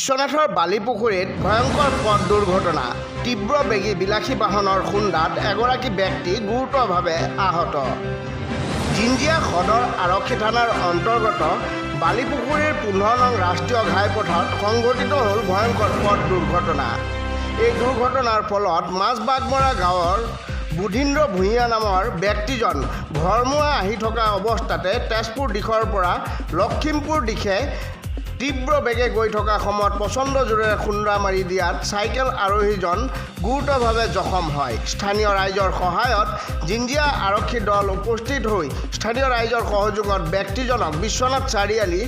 বিশ্বনাথৰ বালিপুখুৰীত ভয়ংকৰ পথ দুৰ্ঘটনা। তীব্ৰ বেগী বিলাসী বাহনৰ খুন্দাত এগৰাকী ব্যক্তি গুৰুতৰভাৱে আহত। জিঞ্জিয়া সদৰ আৰক্ষী থানাৰ অন্তৰ্গত বালিপুখুৰীৰ 15 নং ৰাষ্ট্ৰীয় ঘাইপথত সংঘটিত হ'ল ভয়ংকৰ পথ দুৰ্ঘটনা। এই দুৰ্ঘটনাৰ ফলত মাজবাগমৰা গাঁৱৰ বুধীন্দ্ৰ ভূঞা নামৰ ব্যক্তিজন ঘৰমুৱা আহি থকা অৱস্থাতে তেজপুৰ দিশৰ পৰা লখিমপুৰ দিশে তীব্ৰ বেগে গৈ থকা সময়ত প্ৰচণ্ড জোৰেৰে খুন্দা মাৰি দিয়াত চাইকেল আৰোহীজন গুৰুতৰভাৱে জখম হয়। স্থানীয় ৰাইজৰ সহায়ত জিঞ্জিয়া আৰক্ষী দল উপস্থিত হৈ স্থানীয় ৰাইজৰ সহযোগত ব্যক্তিজনক বিশ্বনাথ চাৰিআলি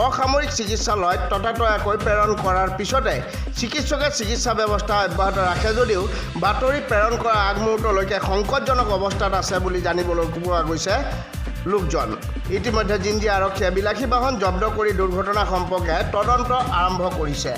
অসামৰিক চিকিৎসালয়ত ততাতৈয়াকৈ প্ৰেৰণ কৰাৰ পিছতে চিকিৎসকে চিকিৎসা ব্যৱস্থা অব্যাহত ৰাখে যদিও বাতৰি প্ৰেৰণ কৰা আগমুহূৰ্তলৈকে সংকটজনক অৱস্থাত আছে বুলি জানিবলৈ পোৱা গৈছে লোকজন। ইতিমধ্যে জিঞ্জিয়া আৰক্ষীয়ে বিলাসী বাহন জব্দ কৰি দুৰ্ঘটনা সম্পৰ্কে তদন্ত আৰম্ভ কৰিছে।